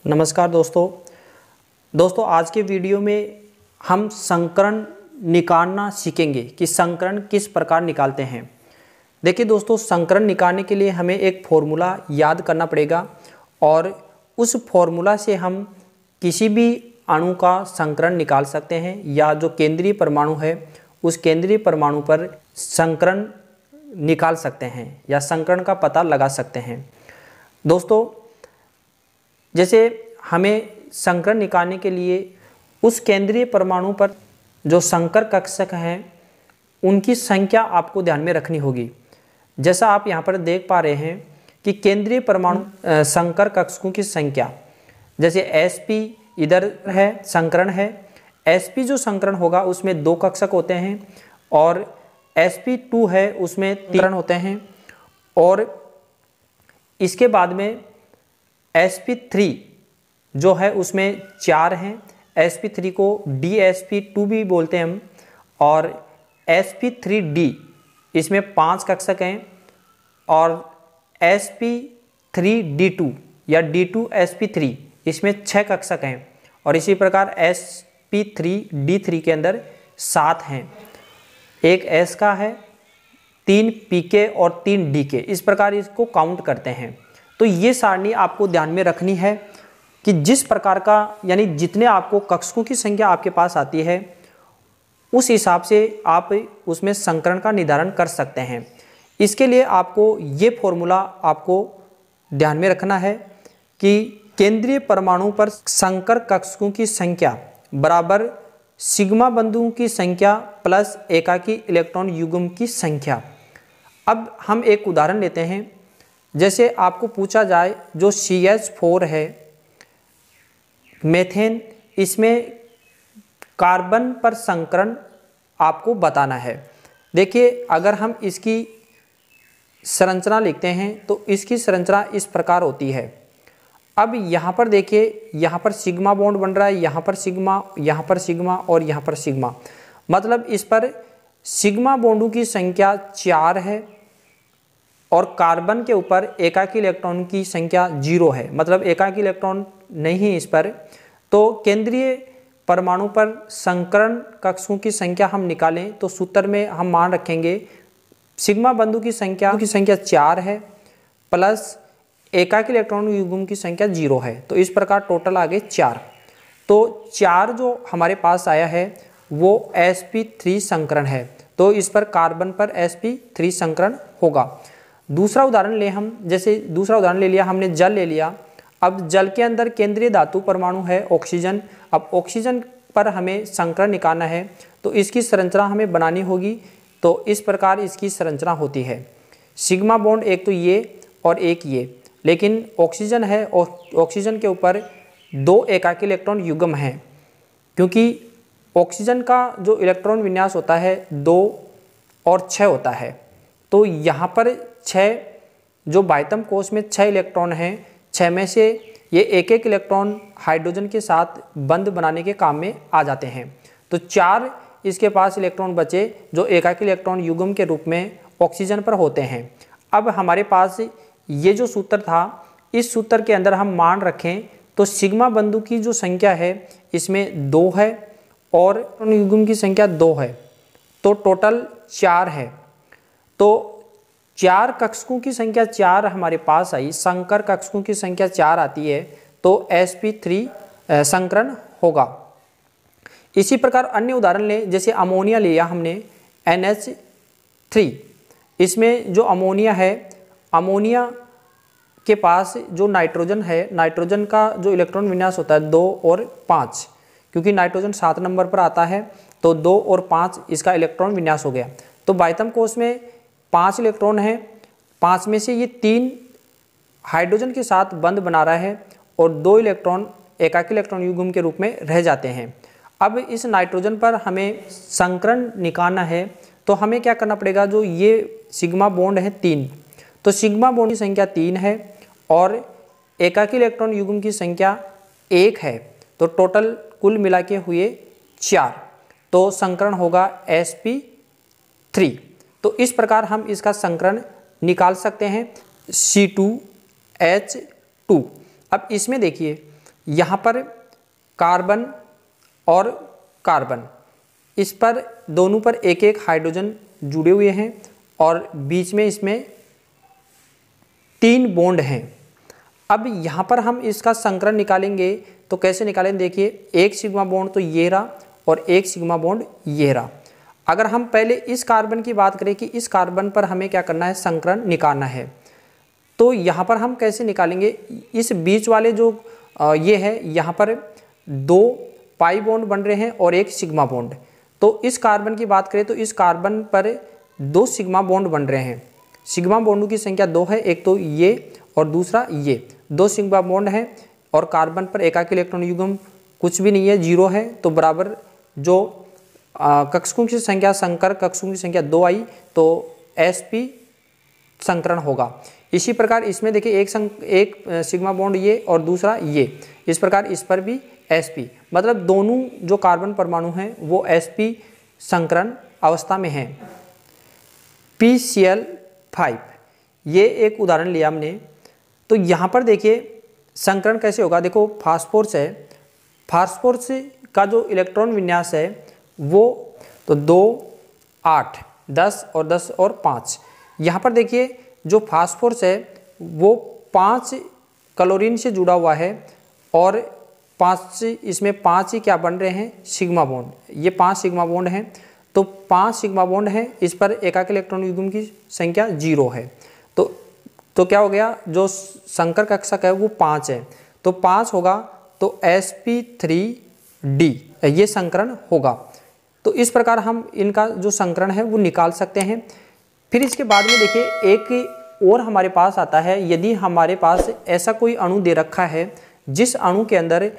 नमस्कार दोस्तों आज के वीडियो में हम संकरण निकालना सीखेंगे कि संकरण किस प्रकार निकालते हैं। देखिए दोस्तों, संकरण निकालने के लिए हमें एक फॉर्मूला याद करना पड़ेगा और उस फॉर्मूला से हम किसी भी अणु का संकरण निकाल सकते हैं या जो केंद्रीय परमाणु है उस केंद्रीय परमाणु पर संकरण निकाल सकते हैं या संकरण का पता लगा सकते हैं। दोस्तों, जैसे हमें संकरण निकालने के लिए उस केंद्रीय परमाणु पर जो संकर कक्षक हैं उनकी संख्या आपको ध्यान में रखनी होगी। जैसा आप यहाँ पर देख पा रहे हैं कि केंद्रीय परमाणु संकर कक्षकों की संख्या, जैसे sp इधर है संकरण है, sp जो संकरण होगा उसमें 2 कक्षक होते हैं और sp2 है उसमें 3 होते हैं और इसके बाद में sp3 जो है उसमें 4 हैं। sp3 को dsp2 भी बोलते हैं हम और sp3d इसमें 5 कक्षक हैं और sp3d2 या d2sp3 इसमें 6 कक्षक हैं और इसी प्रकार sp3d3 के अंदर 7 हैं। एक s का है, 3 pk और 3 dk, इस प्रकार इसको काउंट करते हैं। तो ये सारणी आपको ध्यान में रखनी है कि जिस प्रकार का यानी जितने आपको कक्षकों की संख्या आपके पास आती है उस हिसाब से आप उसमें संकरण का निर्धारण कर सकते हैं। इसके लिए आपको ये फॉर्मूला आपको ध्यान में रखना है कि केंद्रीय परमाणु पर संकर कक्षकों की संख्या बराबर सिग्मा बिंदुओं की संख्या प्लस एकाकी इलेक्ट्रॉन युग्म की संख्या। अब हम एक उदाहरण लेते हैं। जैसे आपको पूछा जाए जो CH4 है मेथेन, इसमें कार्बन पर संकरण आपको बताना है। देखिए, अगर हम इसकी संरचना लिखते हैं तो इसकी संरचना इस प्रकार होती है। अब यहाँ पर देखिए, यहाँ पर सिग्मा बॉन्ड बन रहा है, यहाँ पर सिग्मा, यहाँ पर सिग्मा और यहाँ पर सिग्मा, मतलब इस पर सिग्मा बॉन्डों की संख्या 4 है और कार्बन के ऊपर एकाकी इलेक्ट्रॉन की संख्या 0 है, मतलब एकाकी इलेक्ट्रॉन नहीं है इस पर। तो केंद्रीय परमाणु पर संकरण कक्षकों की संख्या हम निकालें तो सूत्र में हम मान रखेंगे सिग्मा बिंदु की संख्या 4 है प्लस एकाकी इलेक्ट्रॉन युग्म की संख्या 0 है। तो इस प्रकार टोटल आ गए 4। तो 4 जो हमारे पास आया है वो sp3 संकरण है, तो इस पर कार्बन पर sp3 संकरण होगा। दूसरा उदाहरण ले हम, जैसे दूसरा उदाहरण ले लिया हमने, जल ले लिया। अब जल के अंदर केंद्रीय धातु परमाणु है ऑक्सीजन। अब ऑक्सीजन पर हमें संकरण निकालना है तो इसकी संरचना हमें बनानी होगी। तो इस प्रकार इसकी संरचना होती है। सिग्मा बॉन्ड एक तो ये और एक ये, लेकिन ऑक्सीजन है और ऑक्सीजन के ऊपर 2 एकाकी इलेक्ट्रॉन युग्म हैं, क्योंकि ऑक्सीजन का जो इलेक्ट्रॉन विन्यास होता है 2 और 6 होता है। तो यहाँ पर 6 जो बाह्यतम कोश में 6 इलेक्ट्रॉन हैं, 6 में से ये एक इलेक्ट्रॉन हाइड्रोजन के साथ बंध बनाने के काम में आ जाते हैं। तो 4 इसके पास इलेक्ट्रॉन बचे जो एकाकी इलेक्ट्रॉन युग्म के रूप में ऑक्सीजन पर होते हैं। अब हमारे पास ये जो सूत्र था, इस सूत्र के अंदर हम मान रखें तो सिग्मा बिंदु की जो संख्या है इसमें 2 है और युग्म की संख्या 2 है, तो टोटल 4 है। तो 4 कक्षकों की संख्या 4 हमारे पास आई, संकर कक्षकों की संख्या 4 आती है, तो sp3 संकरण होगा। इसी प्रकार अन्य उदाहरण लें, जैसे अमोनिया लिया हमने NH3। इसमें जो अमोनिया है, अमोनिया के पास जो नाइट्रोजन है, नाइट्रोजन का जो इलेक्ट्रॉन विन्यास होता है 2 और 5, क्योंकि नाइट्रोजन 7 नंबर पर आता है तो 2 और 5 इसका इलेक्ट्रॉन विन्यास हो गया। तो बाह्यतम कोश में 5 इलेक्ट्रॉन हैं, 5 में से ये 3 हाइड्रोजन के साथ बंध बना रहा है और 2 इलेक्ट्रॉन एकाकी इलेक्ट्रॉन युग्म के रूप में रह जाते हैं। अब इस नाइट्रोजन पर हमें संकरण निकालना है तो हमें क्या करना पड़ेगा, जो ये सिग्मा बॉन्ड है 3, तो सिग्मा बॉन्ड की संख्या 3 है और एकाकी इलेक्ट्रॉन युग्म की संख्या 1 है, तो टोटल कुल मिला के हुए 4। तो संकरण होगा sp3। तो इस प्रकार हम इसका संकरण निकाल सकते हैं C2H2। अब इसमें देखिए यहाँ पर कार्बन और कार्बन, इस पर दोनों पर एक एक हाइड्रोजन जुड़े हुए हैं और बीच में इसमें 3 बॉन्ड हैं। अब यहाँ पर हम इसका संकरण निकालेंगे तो कैसे निकालेंगे, देखिए एक सिग्मा बॉन्ड तो ये रहा और एक सिग्मा बॉन्ड ये रहा। अगर हम पहले इस कार्बन की बात करें कि इस कार्बन पर हमें क्या करना है, संकरण निकालना है, तो यहाँ पर हम कैसे निकालेंगे, इस बीच वाले जो ये है यहाँ पर 2 पाई बॉन्ड बन रहे हैं और एक सिग्मा बॉन्ड। तो इस कार्बन की बात करें तो इस कार्बन पर 2 सिग्मा बॉन्ड बन रहे हैं। सिग्मा बॉन्डों की संख्या 2 है, एक तो ये और दूसरा ये, 2 सिग्मा बॉन्ड है और कार्बन पर एकाकी इलेक्ट्रॉन युग्म कुछ भी नहीं है, 0 है। तो बराबर जो कक्षकों की संख्या, संकर कक्षकों की संख्या 2 आई तो sp संकरण होगा। इसी प्रकार इसमें देखिए एक सिग्मा बॉन्ड ये और दूसरा ये, इस प्रकार इस पर भी sp, मतलब दोनों जो कार्बन परमाणु हैं वो sp संकरण अवस्था में हैं। PCl5 ये एक उदाहरण लिया हमने। तो यहाँ पर देखिए संकरण कैसे होगा, देखो फास्फोरस है, फास्फोरस का जो इलेक्ट्रॉन विन्यास है वो तो 2, 8, 10 और 10 और 5। यहाँ पर देखिए जो फास्फोरस है वो 5 क्लोरीन से जुड़ा हुआ है और 5 इसमें 5 ही क्या बन रहे हैं, सिग्मा बॉन्ड, ये 5 सिग्मा बॉन्ड हैं। तो 5 सिग्मा बॉन्ड हैं, इस पर एकाकी इलेक्ट्रॉन युग्म की संख्या 0 है। तो क्या हो गया, जो संकर कक्षक है वो 5 है, तो 5 होगा तो sp3d ये संकरण होगा। तो इस प्रकार हम इनका जो संकरण है वो निकाल सकते हैं। फिर इसके बाद में देखिए एक और हमारे पास आता है, यदि हमारे पास ऐसा कोई अणु दे रखा है जिस अणु के अंदर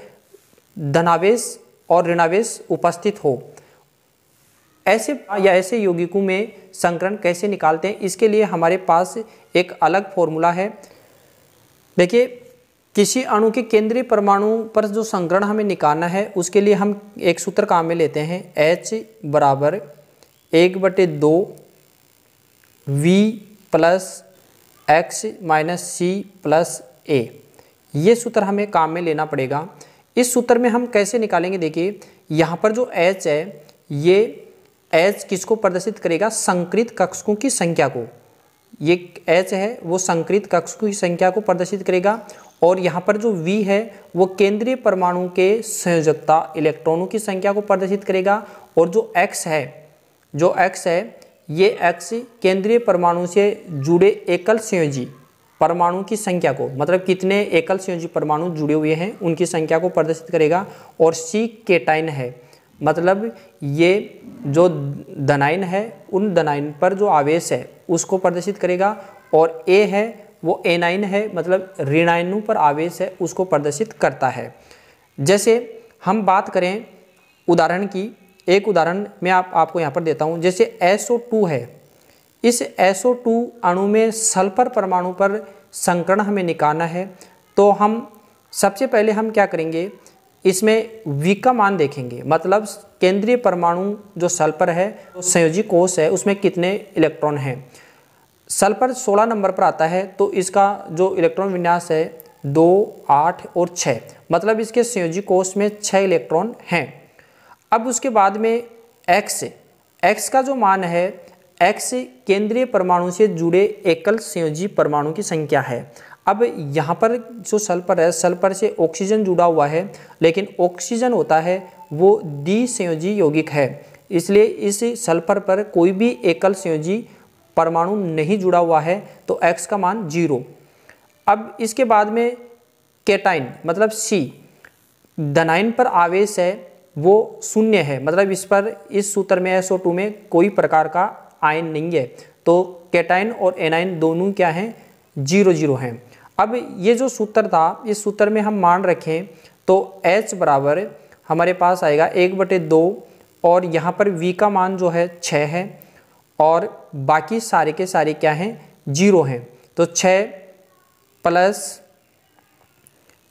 धनावेश और ऋणावेश उपस्थित हो, ऐसे यौगिकों में संकरण कैसे निकालते हैं, इसके लिए हमारे पास एक अलग फॉर्मूला है। देखिए किसी अणु के केंद्रीय परमाणु पर जो संकरण हमें निकालना है उसके लिए हम एक सूत्र काम में लेते हैं, H बराबर 1/2 V plus x minus c plus a, ये सूत्र हमें काम में लेना पड़ेगा। इस सूत्र में हम कैसे निकालेंगे, देखिए यहाँ पर जो H है ये H किसको प्रदर्शित करेगा, संकृत कक्षकों की संख्या को, ये H है वो संकृत कक्षकों की संख्या को प्रदर्शित करेगा। और यहाँ पर जो V है वो केंद्रीय परमाणु के संयोजकता इलेक्ट्रॉनों की संख्या को प्रदर्शित करेगा। और जो X है ये X केंद्रीय परमाणु से जुड़े एकल संयोजी परमाणु की संख्या को, मतलब कितने एकल संयोजी परमाणु जुड़े हुए हैं उनकी संख्या को प्रदर्शित करेगा। और C केटाइन है, मतलब ये जो धनायन है उन धनायन पर जो आवेश है उसको प्रदर्शित करेगा। और A है वो एनायन है, मतलब ऋणायनों पर आवेश है उसको प्रदर्शित करता है। जैसे हम बात करें उदाहरण की, एक उदाहरण मैं आपको यहाँ पर देता हूँ। जैसे SO2 है, इस SO2 अणु में सल्फर परमाणु पर संकरण हमें निकालना है। तो हम सबसे पहले हम क्या करेंगे, इसमें V का मान देखेंगे, मतलब केंद्रीय परमाणु जो सल्फर है, संयोजी कोश है, उसमें कितने इलेक्ट्रॉन हैं। सल्फर 16 नंबर पर आता है, तो इसका जो इलेक्ट्रॉन विन्यास है 2, 8 और 6, मतलब इसके संयोजी कोश में 6 इलेक्ट्रॉन हैं। अब उसके बाद में X का जो मान है, X केंद्रीय परमाणु से जुड़े एकल संयोजी परमाणु की संख्या है। अब यहाँ पर जो सल्फर है, सल्फर से ऑक्सीजन जुड़ा हुआ है, लेकिन ऑक्सीजन होता है वो द्विसंयोजी यौगिक है, इसलिए इस सल्फर पर कोई भी एकल संयोजी परमाणु नहीं जुड़ा हुआ है, तो X का मान 0। अब इसके बाद में केटाइन मतलब C, धनायन पर आवेश है वो 0 है, मतलब इस पर इस सूत्र में SO2 में कोई प्रकार का आयन नहीं है, तो केटाइन और एनायन दोनों क्या हैं, 0 हैं। अब ये जो सूत्र था, इस सूत्र में हम मान रखें तो H बराबर हमारे पास आएगा 1/2 और यहाँ पर V का मान जो है 6 है और बाकी सारे के सारे क्या हैं, 0 हैं। तो 6 plus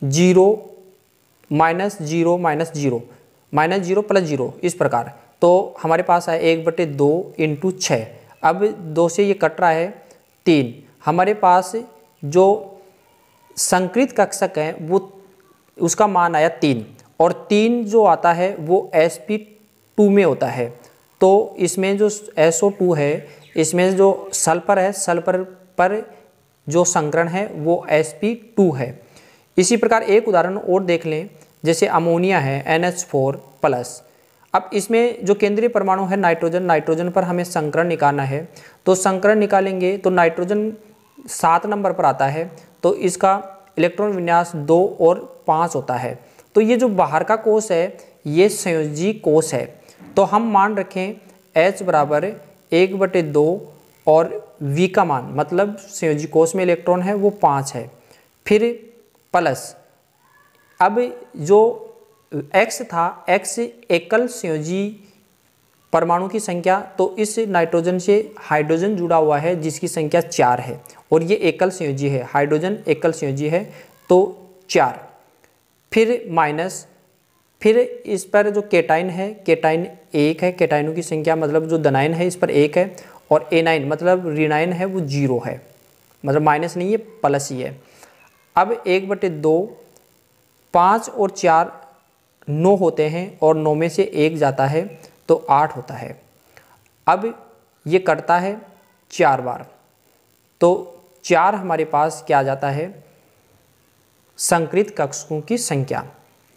0 minus 0 minus 0 minus 0 plus 0, इस प्रकार। तो हमारे पास है 1/2 इंटू 6। अब 2 से ये कट रहा है 3। हमारे पास जो संकृत कक्षक है वो उसका मान आया 3 और 3 जो आता है वो sp2 में होता है। तो इसमें जो SO2 है इसमें जो सल्फर है, सल्फर पर जो संकरण है वो sp2 है। इसी प्रकार एक उदाहरण और देख लें, जैसे अमोनिया है NH4+। अब इसमें जो केंद्रीय परमाणु है नाइट्रोजन, नाइट्रोजन पर हमें संकरण निकालना है। तो संकरण निकालेंगे तो नाइट्रोजन 7 नंबर पर आता है, तो इसका इलेक्ट्रॉन विन्यास 2 और 5 होता है। तो ये जो बाहर का कोष है ये संयोजी कोष है। तो हम मान रखें H बराबर 1/2 और V का मान मतलब संयोजी कोष में इलेक्ट्रॉन है वो 5 है। फिर प्लस, अब जो X था, X एकल संयोजी परमाणु की संख्या, तो इस नाइट्रोजन से हाइड्रोजन जुड़ा हुआ है जिसकी संख्या 4 है और ये एकल संयोजी है, हाइड्रोजन एकल संयोजी है तो 4। फिर माइनस, फिर इस पर जो केटाइन है, केटाइन 1 है, केटाइनों की संख्या मतलब जो धनायन है इस पर 1 है और एनाइन मतलब ऋणायन है वो 0 है, मतलब माइनस नहीं है प्लस ही है। अब 1/2, 5 और 4 9 होते हैं और 9 में से 1 जाता है तो 8 होता है। अब ये कटता है 4 बार, तो 4 हमारे पास क्या आ जाता है संकृत कक्षकों की संख्या,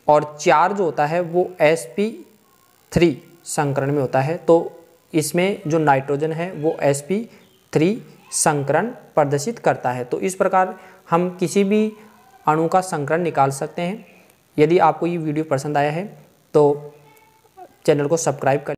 और 4 जो होता है वो sp3 संकरण में होता है। तो इसमें जो नाइट्रोजन है वो sp3 संकरण प्रदर्शित करता है। तो इस प्रकार हम किसी भी अणु का संकरण निकाल सकते हैं। यदि आपको ये वीडियो पसंद आया है तो चैनल को सब्सक्राइब कर